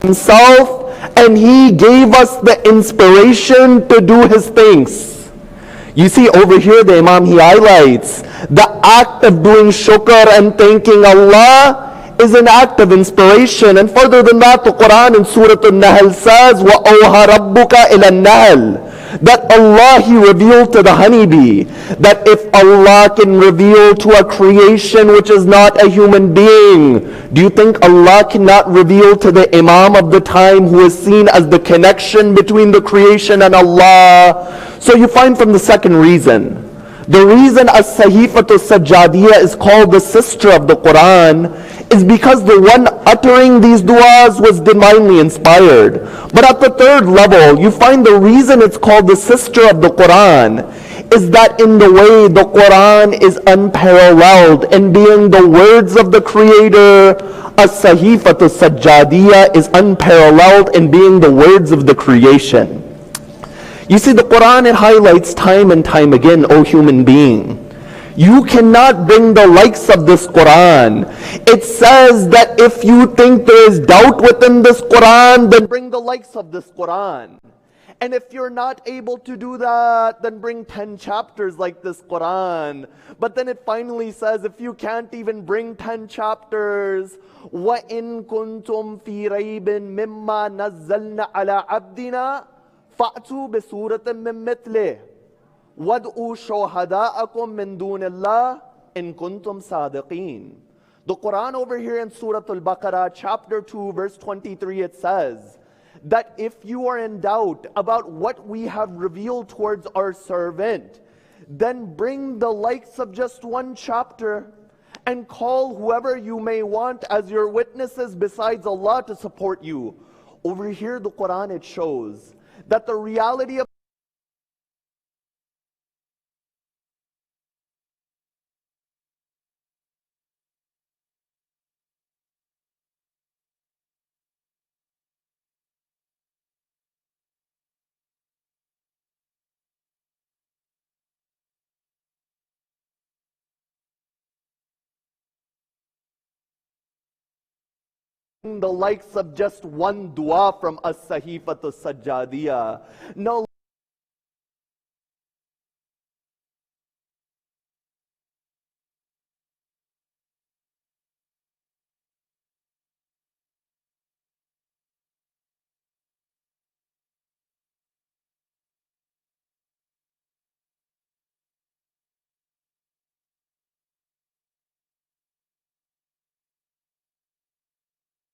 himself, and he gave us the inspiration to do his things. You see over here the Imam, he highlights the act of doing shukr and thanking Allah is an act of inspiration. And further than that, the Quran in Surah An-Nahl says, وَأَوْهَى رَبُّكَ إِلَى النَّحْلِ, that Allah, he revealed to the honeybee, that if Allah can reveal to a creation which is not a human being, do you think Allah cannot reveal to the Imam of the time, who is seen as the connection between the creation and Allah? So you find from the second reason, the reason as-Sahīfah as-Sajjadiyah is called the sister of the Quran is because the one uttering these du'as was divinely inspired. But at the third level, you find the reason it's called the sister of the Quran is that in the way the Quran is unparalleled in being the words of the Creator, as-Sahīfah as-Sajjadiyah is unparalleled in being the words of the creation. You see, the Quran, it highlights time and time again, O human being, you cannot bring the likes of this Quran. It says that if you think there is doubt within this Quran, then bring the likes of this Quran. And if you're not able to do that, then bring 10 chapters like this Quran. But then it finally says, if you can't even bring 10 chapters, وَإِن كُنْتُمْ فِي رَيْبٍ مِمَّا نَزَّلْنَا عَلَىٰ عَبْدِنَا فَأْتُوا بِسُورَةٍ مِّن مِّثْلِهِ وَادْعُوا شُهَدَاءَكُم مِّن دُونِ اللَّهِ إِن كُنتُمْ صَادِقِينَ. The Quran over here in Surah Al-Baqarah, chapter 2, verse 23, it says that if you are in doubt about what we have revealed towards our servant, then bring the likes of just one chapter and call whoever you may want as your witnesses besides Allah to support you. Over here, the Quran, it shows that the reality of the likes of just one dua from as-Sahīfah as-Sajjadiyah. No,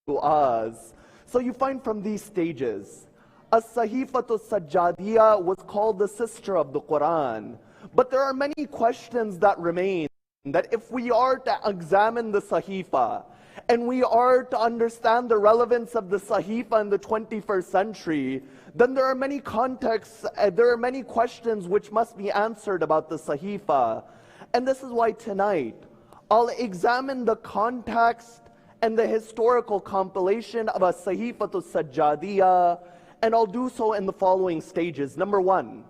du'as. So you find from these stages, as-Sahīfah as-Sajjadiyah was called the sister of the Quran. But there are many questions that remain, that if we are to examine the Sahīfah, and we are to understand the relevance of the Sahīfah in the 21st century, then there are many contexts, there are many questions which must be answered about the Sahīfah. And this is why tonight, I'll examine the context and the historical compilation of as-Sahīfah as-Sajjadiyah, and I'll do so in the following stages. Number one,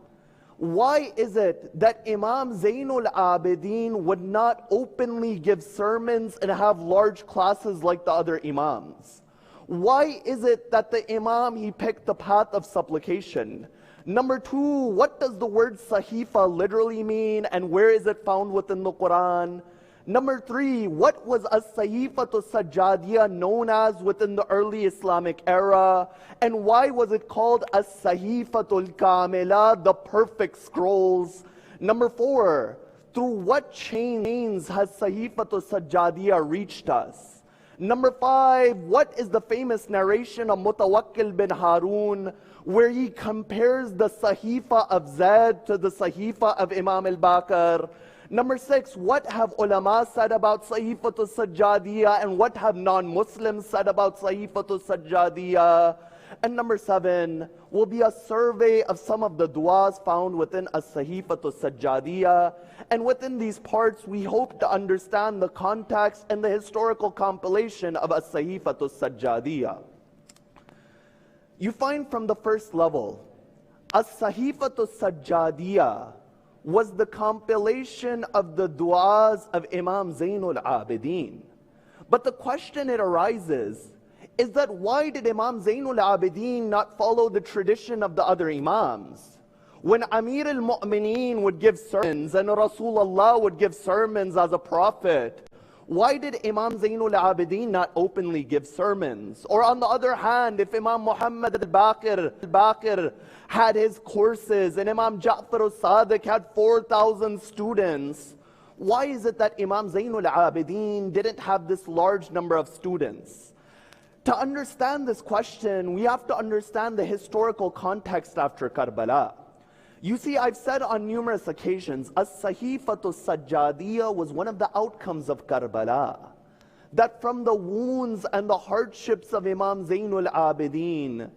why is it that Imam Zayn al-Abidin would not openly give sermons and have large classes like the other Imams? Why is it that the Imam, he picked the path of supplication? Number two, what does the word Sahīfah literally mean, and where is it found within the Quran? Number three, what was as-Sahīfah as-Sajjadiyah known as within the early Islamic era? And why was it called as-Sahīfah al-Kāmila, the perfect scrolls? Number four, through what chains has Sahīfah as-Sajjadiyah reached us? Number five, what is the famous narration of Mutawakkil bin Harun, where he compares the Sahīfah of Zayd to the Sahīfah of Imam al-Baqir? Number six, what have ulama said about Sahīfah as-Sajjadiyah, and what have non-Muslims said about Sahīfah as-Sajjadiyah? And number seven will be a survey of some of the du'as found within as-Sahīfah as-Sajjadiyah. And within these parts, we hope to understand the context and the historical compilation of as-Sahīfah as-Sajjadiyah. You find from the first level, as-Sahīfah as-Sajjadiyah was the compilation of the du'as of Imam Zayn al-Abidin. But the question it arises is that why did Imam Zayn al-Abidin not follow the tradition of the other Imams? When Amir al-Mu'mineen would give sermons and Rasulullah would give sermons as a prophet, why did Imam Zayn al-Abidin not openly give sermons? Or on the other hand, if Imam Muhammad al-Baqir had his courses and Imam Ja'far al-Sadiq had 4,000 students, why is it that Imam Zayn al-Abidin didn't have this large number of students? To understand this question, we have to understand the historical context after Karbala. You see, I've said on numerous occasions, as-Sahīfah sajjadiyah was one of the outcomes of Karbala. That from the wounds and the hardships of Imam Zayn al-Abidin,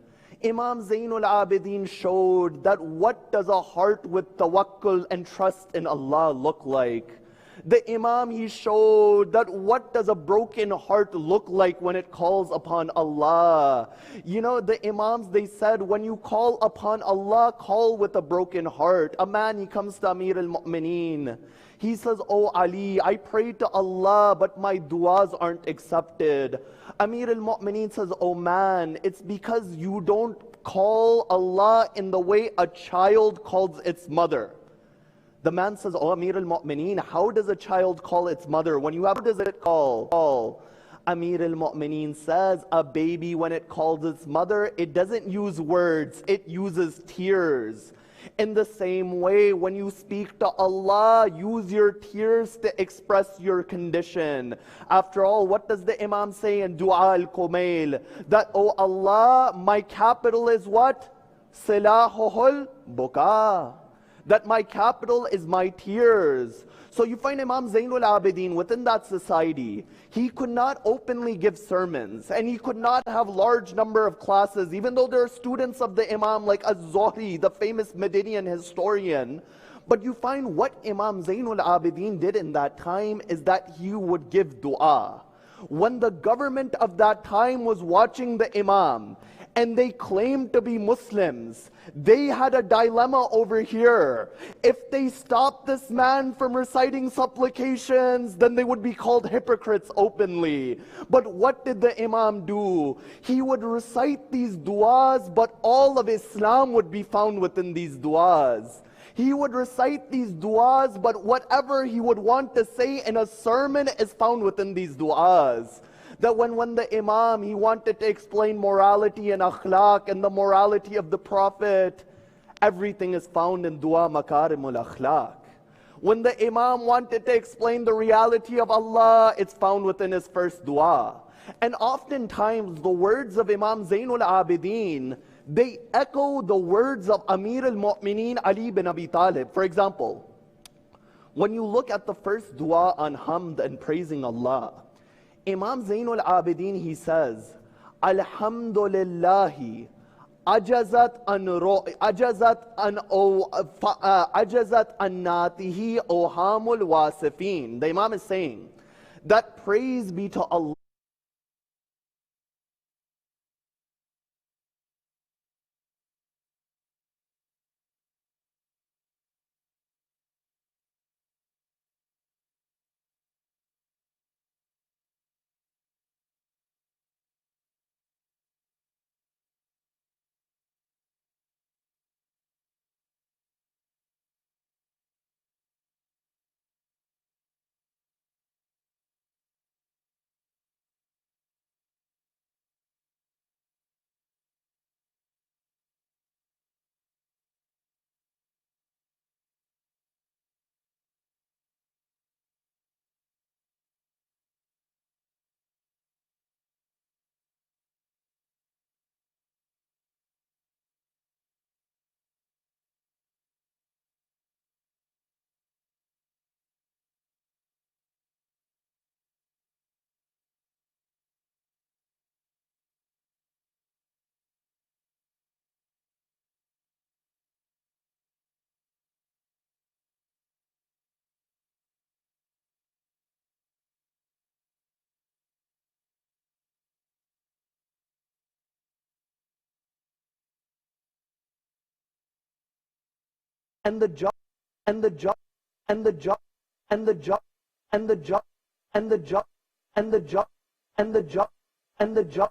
Imam Zayn al-Abidin showed that what does a heart with tawakkul and trust in Allah look like? The Imam, he showed that what does a broken heart look like when it calls upon Allah. You know, the Imams, they said, when you call upon Allah, call with a broken heart. A man, he comes to Amir al-Mu'mineen. He says, "Oh Ali, I pray to Allah, but my du'as aren't accepted." Amir al-Mu'mineen says, "Oh man, it's because you don't call Allah in the way a child calls its mother." The man says, "Oh Amir al-Mu'mineen, how does a child call its mother? How does it call? Amir al-Mu'mineen says, a baby, when it calls its mother, it doesn't use words, it uses tears. In the same way, when you speak to Allah, use your tears to express your condition. After all, what does the Imam say in Dua al-Kumail? That, oh Allah, my capital is what? Silahuhul buka. That my capital is my tears." So you find Imam Zayn al-Abidin within that society, he could not openly give sermons, and he could not have large number of classes, even though there are students of the Imam like Az-Zuhri, the famous Medinian historian. But you find what Imam Zayn al-Abidin did in that time is that he would give dua. When the government of that time was watching the Imam, and they claimed to be Muslims, they had a dilemma over here. If they stopped this man from reciting supplications, then they would be called hypocrites openly. But what did the Imam do? He would recite these du'as, but all of Islam would be found within these du'as. He would recite these du'as, but whatever he would want to say in a sermon is found within these du'as. That when the Imam, he wanted to explain morality and akhlaq and the morality of the Prophet, everything is found in Dua Makarimul Akhlaq. When the Imam wanted to explain the reality of Allah, it's found within his first dua. And oftentimes, the words of Imam Zayn al-Abidin, they echo the words of Amir al-Mu'mineen Ali bin Abi Talib. For example, when you look at the first dua on hamd and praising Allah, Imam Zayn al-Abidin, he says, "Alhamdulillahi, ajazat an natihi ohamul wasifin." The Imam is saying that praise be to Allah. And the job, and the job, and the job, and the job, and the job, and the job, and the job, and the job, and the job,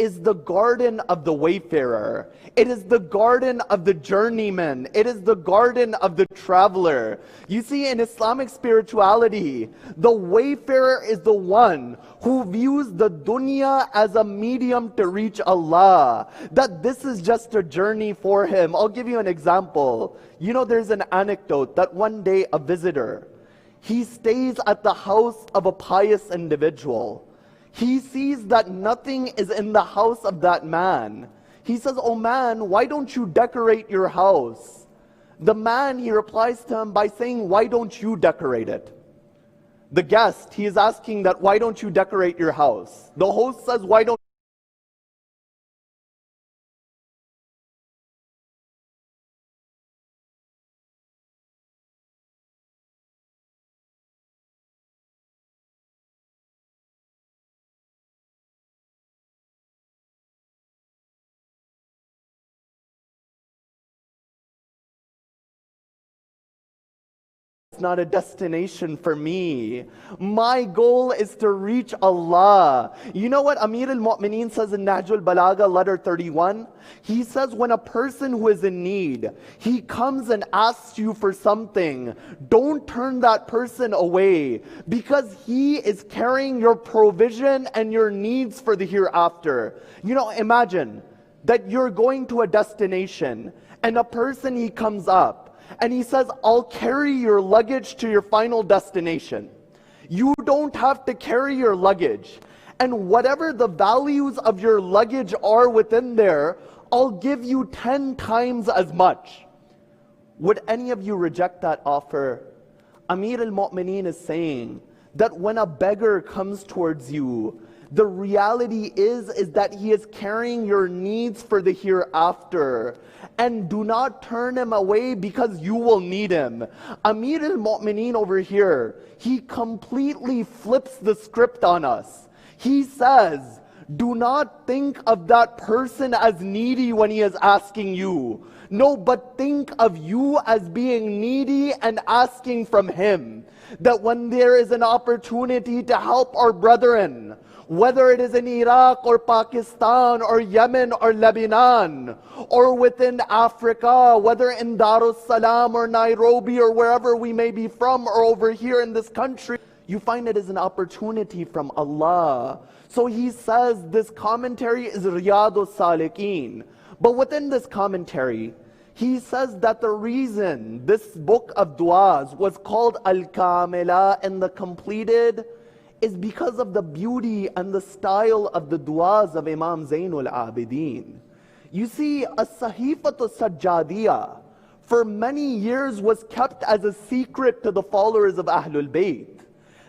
is the garden of the wayfarer. It is the garden of the journeyman. It is the garden of the traveler. You see, in Islamic spirituality, the wayfarer is the one who views the dunya as a medium to reach Allah. That this is just a journey for him. I'll give you an example. You know, there's an anecdote that one day a visitor, he stays at the house of a pious individual. He sees that nothing is in the house of that man. He says, "Oh man, why don't you decorate your house?" The man, he replies to him by saying, "Why don't you decorate it?" The guest, he is asking that, "Why don't you decorate your house?" The host says, "Why don't It's not a destination for me. My goal is to reach Allah." You know what Amir al-Mu'mineen says in Nahjul Balagha, letter 31? He says, when a person who is in need, he comes and asks you for something, don't turn that person away, because he is carrying your provision and your needs for the hereafter. You know, imagine that you're going to a destination and a person, he comes up and he says, "I'll carry your luggage to your final destination. You don't have to carry your luggage. And whatever the values of your luggage are within there, I'll give you 10 times as much." Would any of you reject that offer? Amir al-Mu'mineen is saying that when a beggar comes towards you, the reality is that he is carrying your needs for the hereafter. And do not turn him away because you will need him. Amir al-Mu'mineen over here, he completely flips the script on us. He says, do not think of that person as needy when he is asking you. No, but think of you as being needy and asking from him. That when there is an opportunity to help our brethren, whether it is in Iraq or Pakistan or Yemen or Lebanon, or within Africa, whether in Dar es Salaam or Nairobi or wherever we may be from, or over here in this country, you find it is an opportunity from Allah. So he says this commentary is Riyadus Salikin. But within this commentary, he says that the reason this book of du'as was called Al-Kamila and the completed is because of the beauty and the style of the du'as of Imam Zayn al-Abidin. You see, a Sahīfah Sajjadiyah for many years was kept as a secret to the followers of Ahlul Bayt.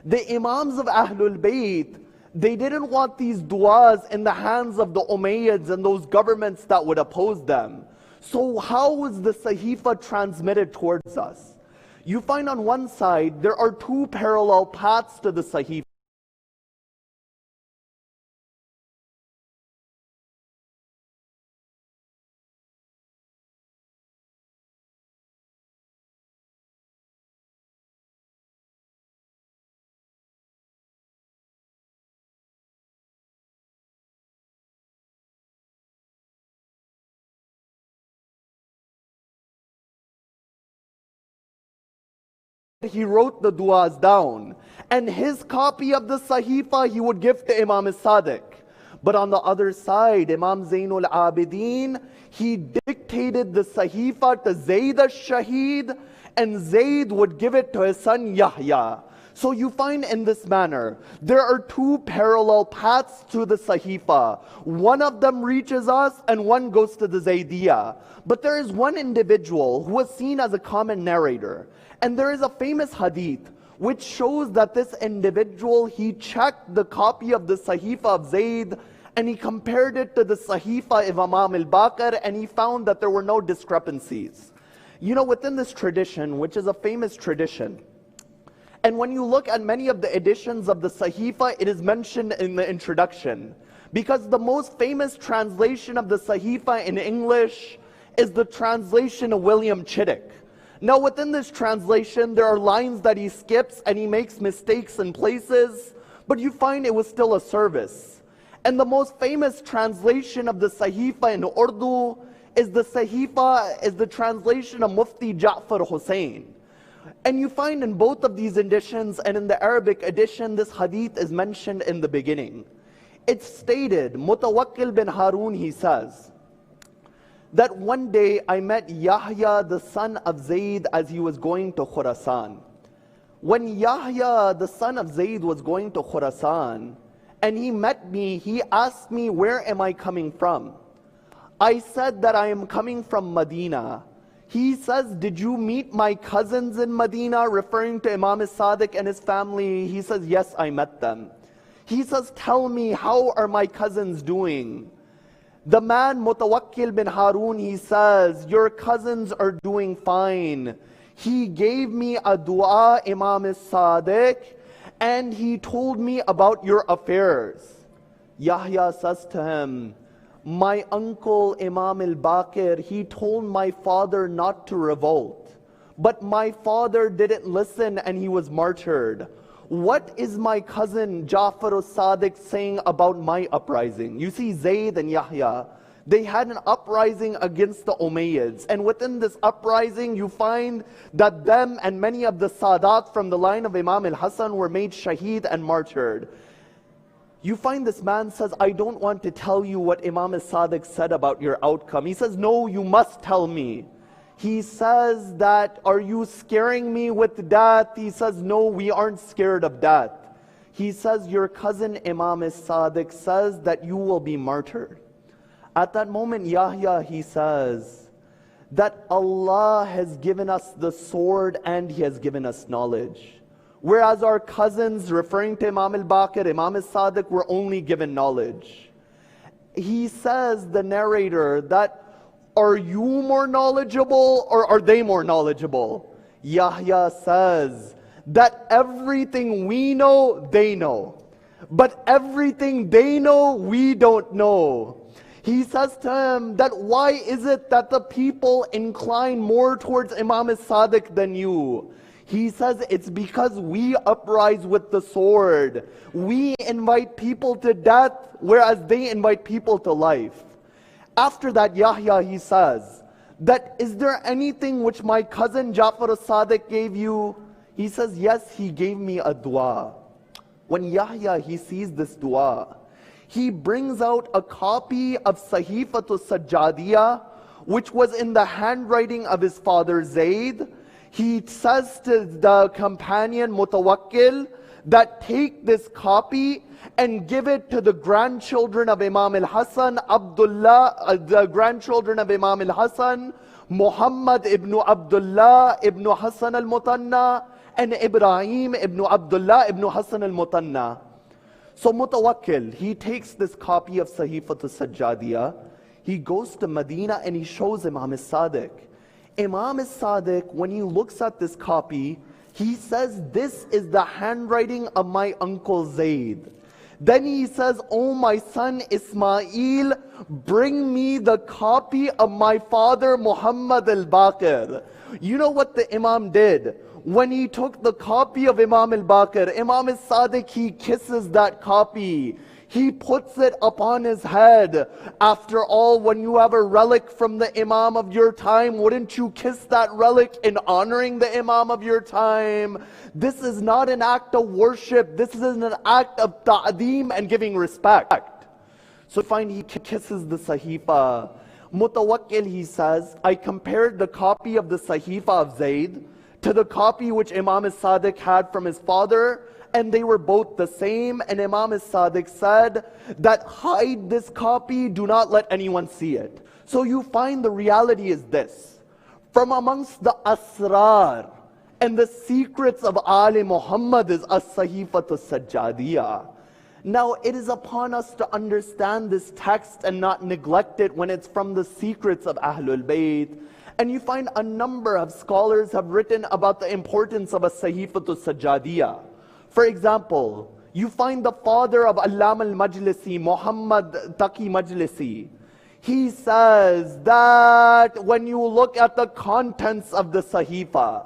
The Imams of Ahlul Bayt, they didn't want these du'as in the hands of the Umayyads and those governments that would oppose them. So how was the Sahīfah transmitted towards us? You find on one side, there are two parallel paths to the Sahīfah. He wrote the du'as down, and his copy of the Sahīfah he would give to Imam Sadiq. But on the other side, Imam Zayn al-Abidin, he dictated the Sahīfah to Zayd al-Shaheed, and Zayd would give it to his son Yahya. So you find in this manner, there are two parallel paths to the Sahīfah. One of them reaches us and one goes to the Zaydiyah. But there is one individual who is seen as a common narrator. And there is a famous hadith which shows that this individual, he checked the copy of the Sahīfah of Zayd and he compared it to the Sahīfah of Imam al-Baqir, and he found that there were no discrepancies. You know, within this tradition, which is a famous tradition, and when you look at many of the editions of the Sahīfah, it is mentioned in the introduction. Because the most famous translation of the Sahīfah in English is the translation of William Chittick. Now within this translation, there are lines that he skips and he makes mistakes in places, but you find it was still a service. And the most famous translation of the Sahifa in Urdu is the Sahifa, is the translation of Mufti Ja'far Hussain. And you find in both of these editions, and in the Arabic edition, this hadith is mentioned in the beginning. It's stated, Mutawakkil bin Harun, he says, that one day I met Yahya, the son of Zayd, as he was going to Khurasan. When Yahya, the son of Zayd, was going to Khurasan, and he met me, he asked me, where am I coming from? I said that I am coming from Medina. He says, did you meet my cousins in Medina? Referring to Imam Sadiq and his family. He says, yes, I met them. He says, tell me, how are my cousins doing? The man, Mutawakkil bin Harun, he says, your cousins are doing fine. He gave me a dua, Imam Sadiq, and he told me about your affairs. Yahya says to him, my uncle Imam al-Baqir, he told my father not to revolt, but my father didn't listen and he was martyred. What is my cousin Ja'far al-Sadiq saying about my uprising? You see, Zayd and Yahya, they had an uprising against the Umayyads, and within this uprising you find that them and many of the Sadat from the line of Imam al-Hasan were made shaheed and martyred. You find this man says, I don't want to tell you what Imam al-Sadiq said about your outcome. He says, no, you must tell me. He says that, are you scaring me with death? He says, no, we aren't scared of death. He says, your cousin Imam al-Sadiq says that you will be martyred. At that moment, Yahya, he says that Allah has given us the sword and He has given us knowledge. Whereas our cousins, referring to Imam al-Baqir, Imam al-Sadiq, were only given knowledge. He says, the narrator, that are you more knowledgeable or are they more knowledgeable? Yahya says that everything we know, they know. But everything they know, we don't know. He says to him that why is it that the people incline more towards Imam al-Sadiq than you? He says it's because we uprise with the sword. We invite people to death, whereas they invite people to life. After that, Yahya, he says, that is there anything which my cousin Ja'far al-Sadiq gave you? He says, yes, he gave me a dua. When Yahya, he sees this dua, he brings out a copy of Sahīfah to Sajjadiyah, which was in the handwriting of his father Zayd. He says to the companion Mutawakkil that take this copy and give it to the grandchildren of Imam al-Hasan, Abdullah, the grandchildren of Imam al-Hasan, Muhammad ibn Abdullah ibn Hasan al-Mutanna, and Ibrahim ibn Abdullah ibn Hasan al-Mutanna. So Mutawakkil, he takes this copy of Sahīfah to Sajjadiyah, he goes to Medina and he shows Imam al-Sadiq. Imam al-Sadiq, when he looks at this copy, he says, this is the handwriting of my uncle Zayd. Then he says, oh my son Ismail, bring me the copy of my father Muhammad al-Baqir. You know what the Imam did? When he took the copy of Imam al-Baqir, Imam al-Sadiq, he kisses that copy. He puts it upon his head. After all, when you have a relic from the Imam of your time, wouldn't you kiss that relic in honoring the Imam of your time? This is not an act of worship. This is an act of ta'deem and giving respect. So find he kisses the Sahifa. Mutawakkil, he says, I compared the copy of the Sahifa of Zayd to the copy which Imam al-Sadiq had from his father, and they were both the same. And Imam al-Sadiq said that hide this copy, do not let anyone see it. So you find the reality is this: from amongst the asrar and the secrets of Ali Muhammad is as-Sahīfah Sajjadiyah. Now it is upon us to understand this text and not neglect it when it's from the secrets of Ahlul Bayt. And you find a number of scholars have written about the importance of as-Sahīfah Sajjadiyah. For example, you find the father of Allama al-Majlisi, Muhammad Taqi Majlisi. He says that when you look at the contents of the Sahīfah,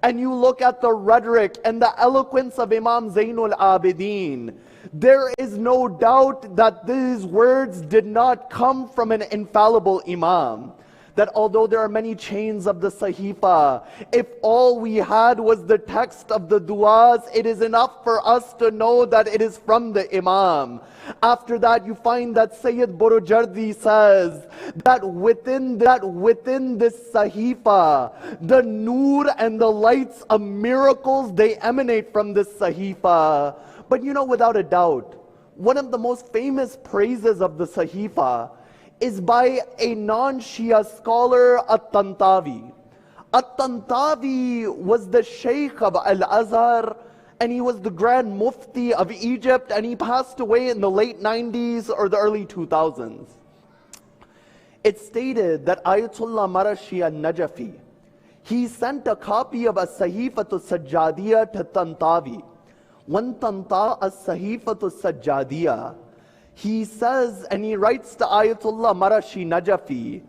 and you look at the rhetoric and the eloquence of Imam Zayn al-Abidin, There is no doubt that these words did not come from an infallible Imam. That although there are many chains of the Sahīfah, if all we had was the text of the du'as, it is enough for us to know that it is from the Imam. After that, you find that Sayyid Burujardi says that within this Sahīfah, the nur and the lights of miracles, they emanate from this Sahīfah. But you know, without a doubt, one of the most famous praises of the Sahīfah is by a non-Shia scholar, At-Tantawi. At-Tantawi was the Sheikh of Al-Azhar, and he was the Grand Mufti of Egypt, and he passed away in the late 90s or the early 2000s. It stated that Ayatollah Marashi al-Najafi, he sent a copy of a Sahīfah Sajjadiyah to Tantawi. When Tanta as-Sahīfah Sajjadiyah, he says, and he writes to Ayatollah Marashi Najafi,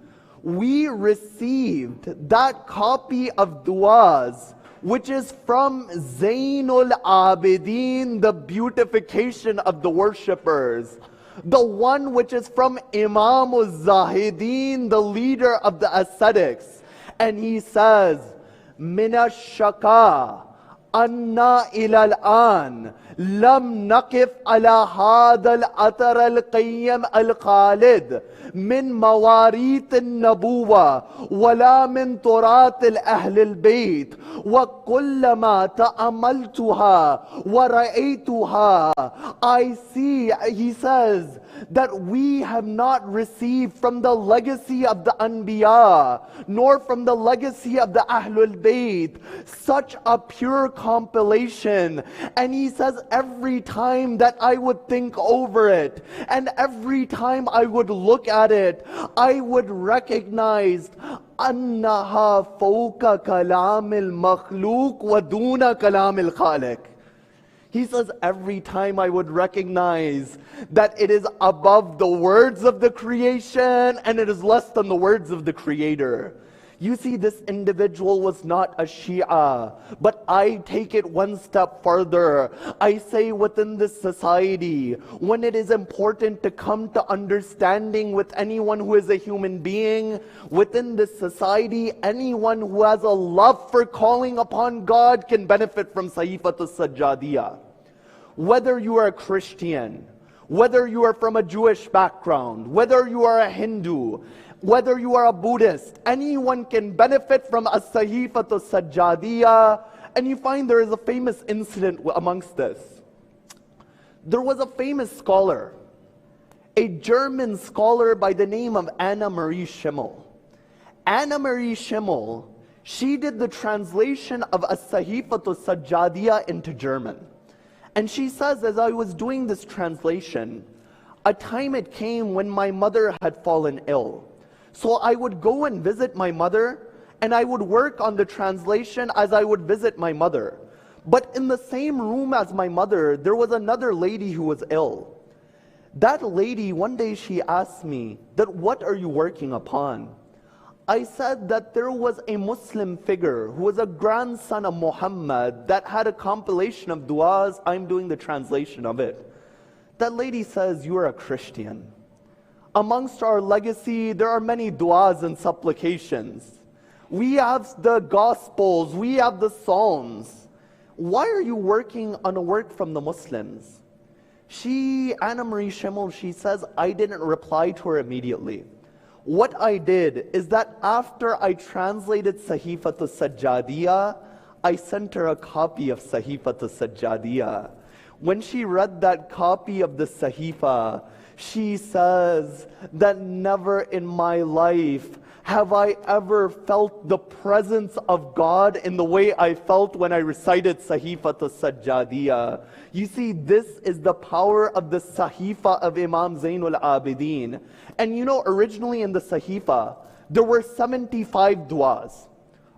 we received that copy of du'as, which is from Zayn al-Abidin, the beautification of the worshippers, the one which is from Imam Zahidin, the leader of the ascetics. And he says, Mina shaka anna ila al-an lam naqif ala hadha al-athar al-qayyim al-khalid min mawarit al-nabuwa wala min turat al-ahl al-bayt wa kullama ta'amaltuha wa ra'aytuha. I see, he says, that we have not received from the legacy of the Anbiya, nor from the legacy of the Ahlul Bayt, such a pure compilation. And he says, every time that I would think over it, and every time I would look at it, I would recognize أنها فوق كلام المخلوق ودون كلام الخالق. He says, every time I would recognize that it is above the words of the creation and it is less than the words of the Creator. You see, this individual was not a Shia, but I take it one step further. I say within this society, when it is important to come to understanding with anyone who is a human being, within this society, anyone who has a love for calling upon God can benefit from Sahīfah Sajjadiyah. Whether you are a Christian, whether you are from a Jewish background, whether you are a Hindu, whether you are a Buddhist, anyone can benefit from a Sahīfah Sajjadiyah. And you find there is a famous incident amongst this. There was a famous scholar, a German scholar by the name of Anna Marie Schimmel. Anna Marie Schimmel, she did the translation of a Sahīfah Sajjadiyah into German. And she says, as I was doing this translation, a time it came when my mother had fallen ill. So I would go and visit my mother, and I would work on the translation as I would visit my mother. But in the same room as my mother, there was another lady who was ill. That lady, one day she asked me, that what are you working upon? I said that there was a Muslim figure who was a grandson of Muhammad that had a compilation of du'as. I'm doing the translation of it. That lady says, you are a Christian. Amongst our legacy, there are many du'as and supplications. We have the Gospels, we have the Psalms. Why are you working on a work from the Muslims? Anna Marie Schimmel, she says, I didn't reply to her immediately. What I did is that after I translated Sahīfah Sajjadiyah, I sent her a copy of Sahīfah Sajjadiyah. When she read that copy of the Sahīfah, she says that never in my life have I ever felt the presence of God in the way I felt when I recited Sahīfah Sajjadiyah. You see, this is the power of the Sahīfah of Imam Zayn al-Abidin. And you know, originally in the Sahīfah, there were 75 du'as.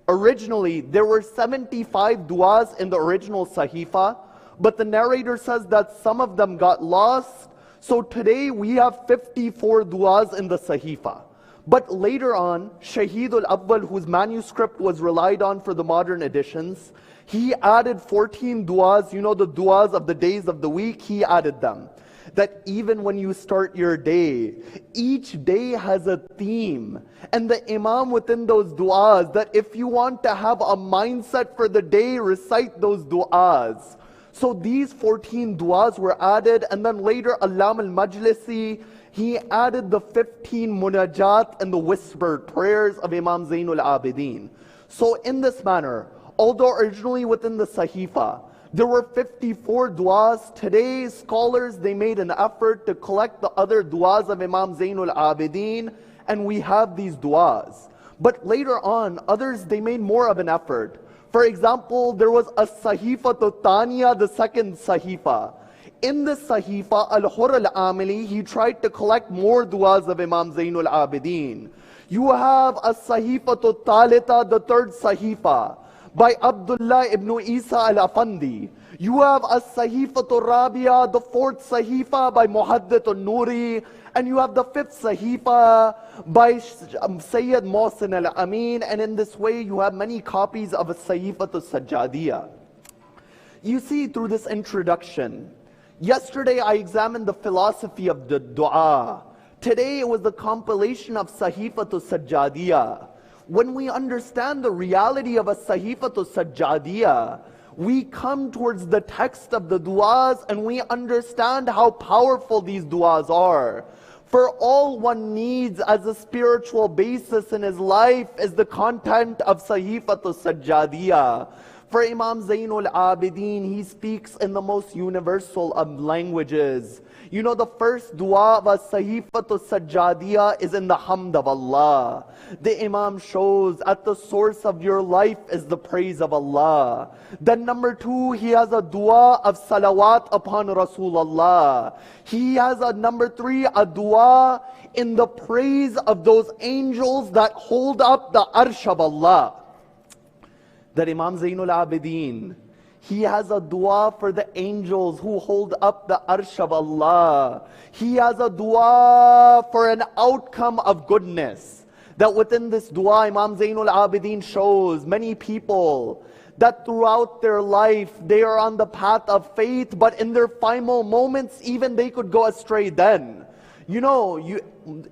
Originally, there were 75 du'as in the original Sahīfah, but the narrator says that some of them got lost. So today we have 54 du'as in the Sahīfah. But later on, Shaheed al-Awwal, whose manuscript was relied on for the modern editions, he added 14 du'as, you know, the du'as of the days of the week, he added them. That even when you start your day, each day has a theme. And the Imam within those du'as, that if you want to have a mindset for the day, recite those du'as. So these 14 du'as were added, and then later Allam al-Majlisi, he added the 15 munajat and the whispered prayers of Imam Zayn al-Abidin. So in this manner, although originally within the Sahīfah, there were 54 du'as, today scholars, they made an effort to collect the other du'as of Imam Zayn al-Abidin, and we have these du'as. But later on, others, they made more of an effort. For example, there was a Sahifa to Tanya, the second Sahifa. In the Sahifa, Al-Hur al-Amili, he tried to collect more du'as of Imam Zayn al-Abidin. You have a Sahifa to Talita, the third Sahifa, by Abdullah ibn Isa al-Afandi. You have a Sahifa to Rabia, the fourth Sahifa by Muhaddith al-Nuri. And you have the fifth Sahifa by Sayyid Mohsin al-Amin. And in this way, you have many copies of a Sahifa to Sajjadiyah. You see, through this introduction, yesterday I examined the philosophy of the dua. Today it was the compilation of Sahifa to Sajjadiyah. When we understand the reality of a Sahifa to Sajjadiyah, we come towards the text of the du'as and we understand how powerful these du'as are. For all one needs as a spiritual basis in his life is the content of Sahifa to Sajjadiyah. For Imam Zayn al-Abidin, he speaks in the most universal of languages. You know, the first dua of a Sahifa to Sajjadiyah is in the hamd of Allah. The Imam shows at the source of your life is the praise of Allah. Then number two, he has a dua of salawat upon Rasulullah. He has a number three, a dua in the praise of those angels that hold up the arsh of Allah. That Imam Zayn al-Abidin, he has a dua for the angels who hold up the arsh of Allah. He has a dua for an outcome of goodness. That within this dua, Imam Zayn al-Abidin shows many people that throughout their life, they are on the path of faith, but in their final moments, even they could go astray then. You know,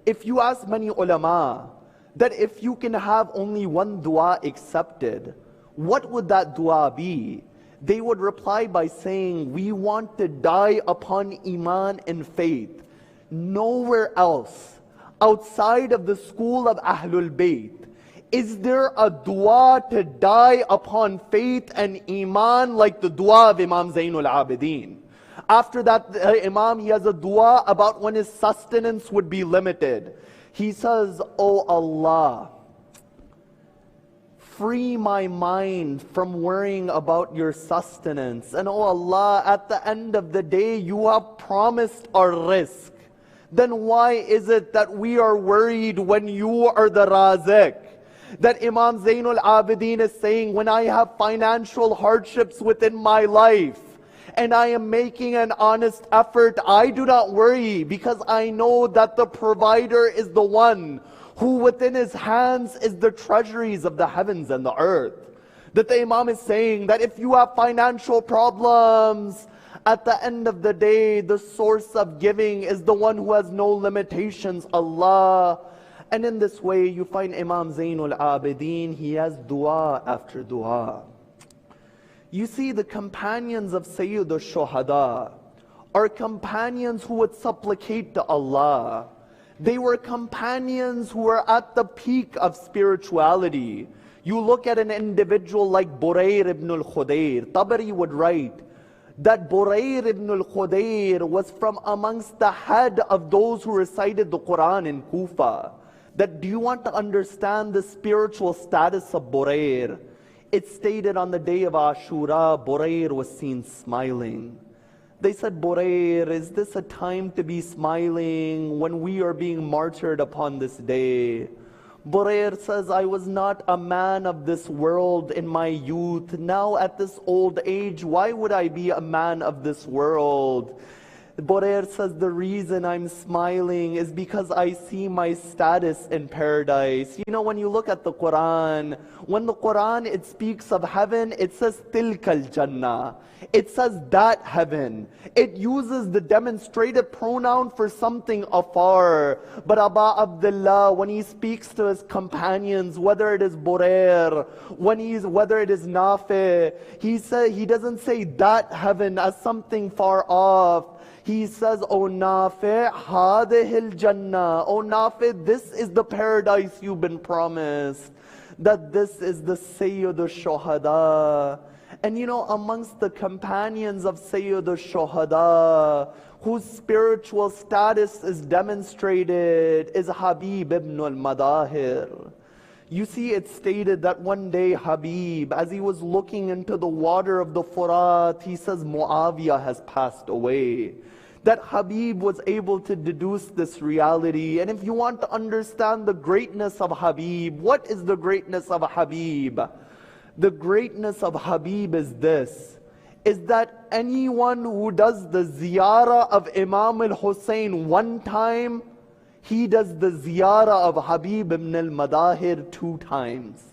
if you ask many ulama, that if you can have only one dua accepted, what would that dua be? They would reply by saying, we want to die upon Iman and faith. Nowhere else, outside of the school of Ahlul Bayt, is there a dua to die upon faith and Iman like the dua of Imam Zayn al-Abidin. After that, Imam, he has a dua about when his sustenance would be limited. He says, "O Allah, free my mind from worrying about your sustenance. And oh Allah, at the end of the day, you have promised our rizq. Then why is it that we are worried when you are the Razik?" That Imam Zayn al-Abidin is saying, when I have financial hardships within my life, and I am making an honest effort, I do not worry, because I know that the provider is the one who within his hands is the treasuries of the heavens and the earth. That the Imam is saying that if you have financial problems, at the end of the day, the source of giving is the one who has no limitations, Allah. And in this way, you find Imam Zayn al-Abidin, he has dua after dua. You see, the companions of Sayyid al-Shuhada are companions who would supplicate to Allah. They were companions who were at the peak of spirituality. You look at an individual like Burayr ibn al-Khudayr. Tabari would write that Burayr ibn al-Khudayr was from amongst the head of those who recited the Quran in Kufa. That do you want to understand the spiritual status of Burayr? It's stated on the day of Ashura, Burayr was seen smiling. They said, Burayr, is this a time to be smiling when we are being martyred upon this day? Burayr says, I was not a man of this world in my youth. Now at this old age, why would I be a man of this world? Burair says, the reason I'm smiling is because I see my status in paradise. You know, when you look at the Quran, when the Quran, it speaks of heaven, it says, tilkal jannah. It says that heaven. It uses the demonstrative pronoun for something afar. But Aba Abdullah, when he speaks to his companions, whether it is Burair, whether it is Nafi, he doesn't say that heaven as something far off. He says, O Nafi, hadihil jannah. O Nafi, this is the paradise you've been promised. That this is the Sayyid al-Shuhada. And you know, amongst the companions of Sayyid al-Shuhada, whose spiritual status is demonstrated, is Habib ibn al-Madahir. You see, it's stated that one day Habib, as he was looking into the water of the Furat, he says, Muawiyah has passed away. That Habib was able to deduce this reality. And if you want to understand the greatness of Habib, what is the greatness of Habib? The greatness of Habib is this, is that anyone who does the ziyarah of Imam al-Hussain one time, he does the ziyarah of Habib ibn al-Madahir 2 times.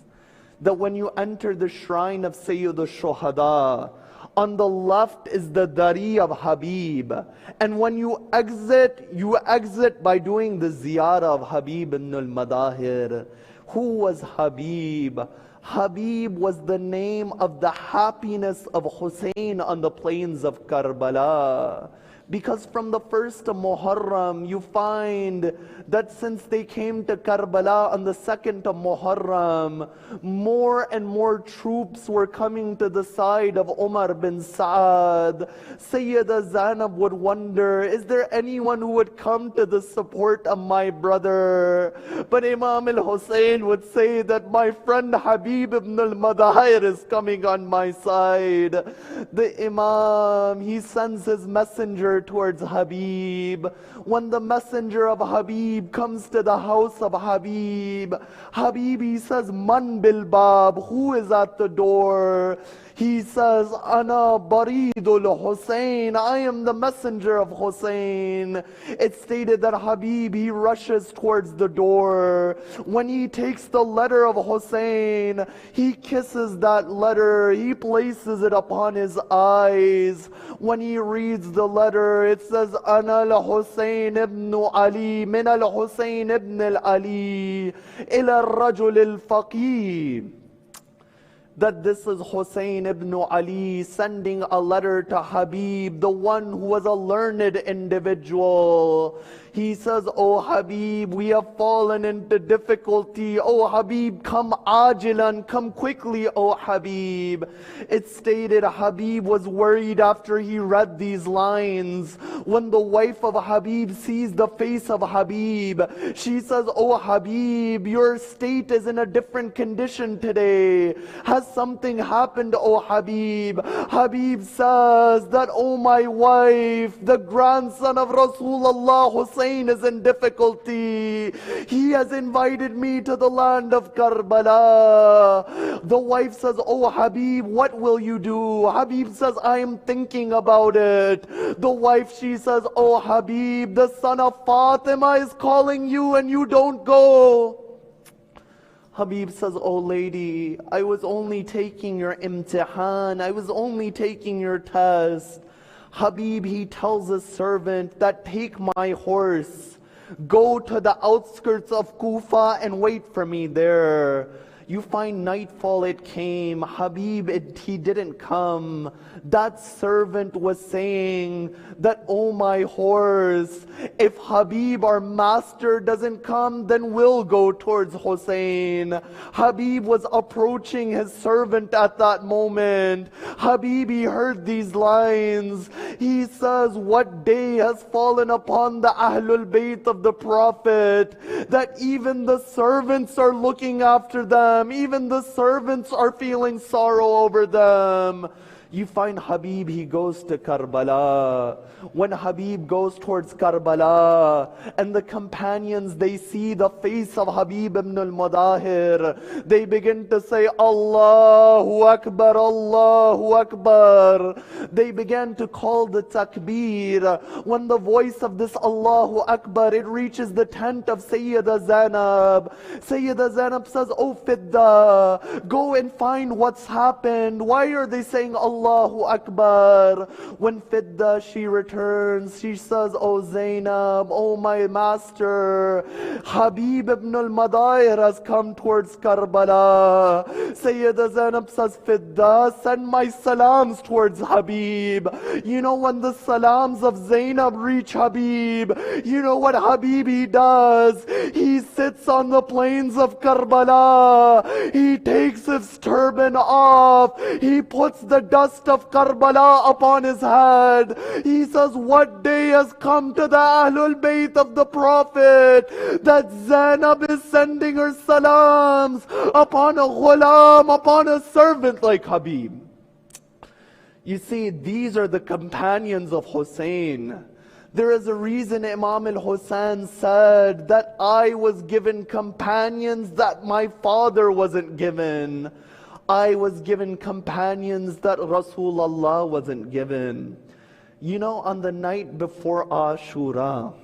That when you enter the shrine of Sayyid al-Shuhada, on the left is the dari of Habib. And when you exit by doing the ziyarah of Habib ibn al-Madahir. Who was Habib? Habib was the name of the happiness of Hussain on the plains of Karbala. Because from the first of Muharram, you find that since they came to Karbala on the second of Muharram, more and more troops were coming to the side of Umar bin Saad. Sayyida Zainab would wonder, is there anyone who would come to the support of my brother? But Imam al-Hussain would say that my friend Habib ibn al-Madahir is coming on my side. The Imam, he sends his messenger towards Habib. When the messenger of Habib comes to the house of Habib, he says, Man bil bab, who is at the door? He says, Ana baridul Hussain, I am the messenger of Hussain. It's stated that Habib, he rushes towards the door. When he takes the letter of Hussain, he kisses that letter, he places it upon his eyes. When he reads the letter, it says, Ana al-Hussain ibn Ali, min al-Hussain ibn al-Ali, ila al-Rajul al-Faqih. That this is Hussain ibn Ali sending a letter to Habib, the one who was a learned individual. He says, Oh Habib, we have fallen into difficulty. Oh Habib, come ajilan, come quickly, oh Habib. It stated Habib was worried after he read these lines. When the wife of Habib sees the face of Habib, she says, Oh Habib, your state is in a different condition today. Has something happened, oh Habib? Habib says that, oh my wife, the grandson of Rasulullah Hussain is in difficulty. He has invited me to the land of Karbala. The wife says, oh Habib, what will you do? Habib says, I am thinking about it. The wife, she says, oh Habib, the son of Fatima is calling you and you don't go. Habib says, oh lady, I was only taking your imtihan. I was only taking your test. Habib, he tells his servant that take my horse, go to the outskirts of Kufa and wait for me there. You find nightfall, it came. Habib, he didn't come. That servant was saying that, oh my horse, if Habib, our master, doesn't come, then we'll go towards Hussain. Habib was approaching his servant at that moment. Habib, he heard these lines. He says, what day has fallen upon the Ahlul Bayt of the Prophet, that even the servants are looking after them. Even the servants are feeling sorrow over them. You find Habib, he goes to Karbala. When Habib goes towards Karbala, and the companions, they see the face of Habib ibn al-Mudahir, they begin to say, Allahu Akbar, Allahu Akbar. They began to call the takbir. When the voice of this Allahu Akbar, it reaches the tent of Sayyida Zainab. Sayyida Zainab says, Oh Fidda, go and find what's happened. Why are they saying Allahu Akbar? When Fidda, she returns, she says, Oh Zainab, oh my master, Habib ibn al-Mudahir has come towards Karbala. Sayyida Zainab says, Fidda, send my salams towards Habib. You know, when the salams of Zainab reach Habib, you know what Habib he does? He sits on the plains of Karbala. He takes his turban off. He puts the dust of Karbala upon his head. He says, what day has come to the Ahlul Bayt of the Prophet that Zainab is sending her salams upon a ghulam, upon a servant like Habib? You see, these are the companions of Hussain. There is a reason Imam al-Hussain said that I was given companions that my father wasn't given. I was given companions that Rasulullah wasn't given. You know, on the night before Ashura,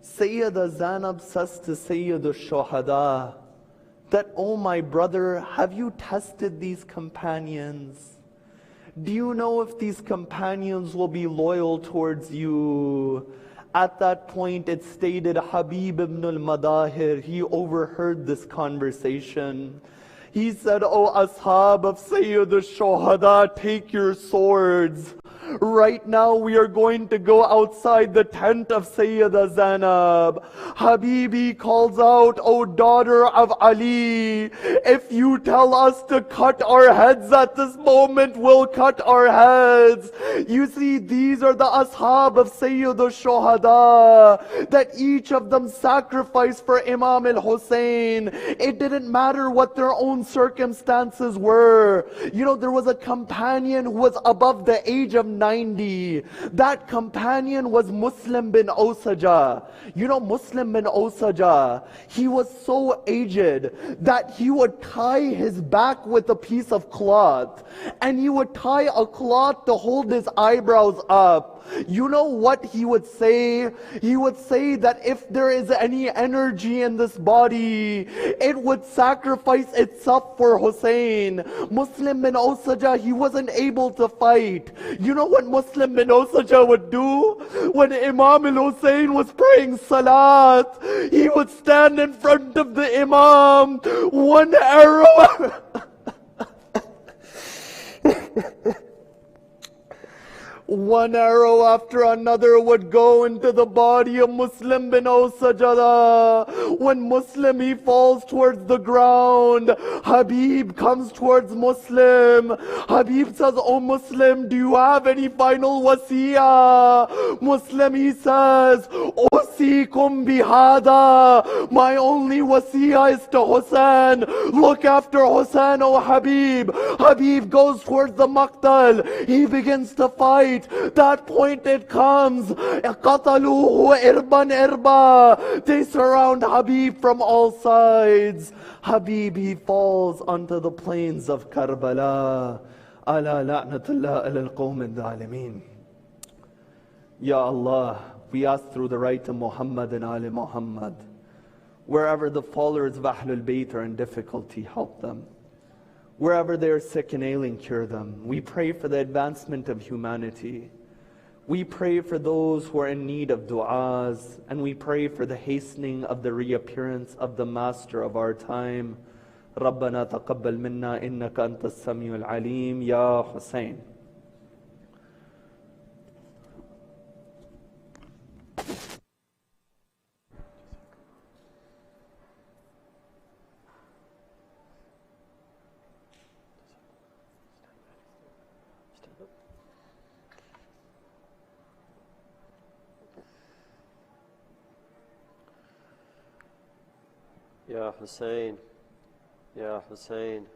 Sayyida Zainab says to Sayyid al-Shuhada that, oh my brother, have you tested these companions? Do you know if these companions will be loyal towards you? At that point, it stated Habib ibn al-Mudahir, he overheard this conversation. He said, Oh Ashab of Sayyid al-Shuhada, take your swords. Right now we are going to go outside the tent of Sayyida Zainab. Habibi calls out, O daughter of Ali, if you tell us to cut our heads at this moment, we'll cut our heads. You see, these are the ashab of Sayyid al-Shuhada, that each of them sacrificed for Imam al-Hussain. It didn't matter what their own circumstances were. You know, there was a companion who was above the age of 90. That companion was Muslim bin Osaja. You know, Muslim bin Osaja, he was so aged that he would tie his back with a piece of cloth, and he would tie a cloth to hold his eyebrows up. You know what he would say? He would say that if there is any energy in this body, it would sacrifice itself for Hussain. Muslim bin Osaja, he wasn't able to fight. You know what Muslim bin Osaja would do? When Imam al-Hussain was praying Salat, he would stand in front of the Imam, one arrow one arrow after another would go into the body of Muslim bin Osajada. When Muslim, he falls towards the ground, Habib comes towards Muslim. Habib says, Oh Muslim, do you have any final wasiyah? Muslim, he says, Usikum bihada. My only wasiyah is to Hussain. Look after Hussain, O Habib. Habib goes towards the Maqtal. He begins to fight. That point it comes. قَتَلُوهُ irban irba. They surround Habib from all sides. Habib, he falls onto the plains of Karbala. Ala la'natullah ala al-qawm al-zalimin. Ya Allah, we ask through the right of Muhammad and Ali Muhammad, wherever the followers of Ahlul Bayt are in difficulty, help them. Wherever they are sick and ailing, cure them. We pray for the advancement of humanity. We pray for those who are in need of du'as, and we pray for the hastening of the reappearance of the master of our time. رَبَّنَا تَقَبَّلْ مِنَّا إِنَّكَ أَنْتَ السَّمِيعُ الْعَلِيمُ. Ya Hussain. Ya Hussain, Ya Hussain,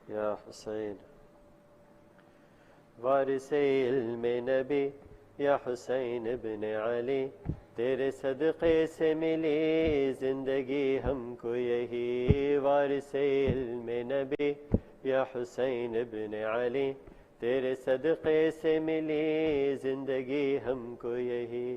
Ya Hussain. वारिसे इल्मे नबी या हुसैन इब्न अली, तेरे सदक़े से मिली जिंदगी हमको यही। वारिसे इल्मे नबी या हुसैन इब्न अली, तेरे सदक़े से मिली जिंदगी हमको यही।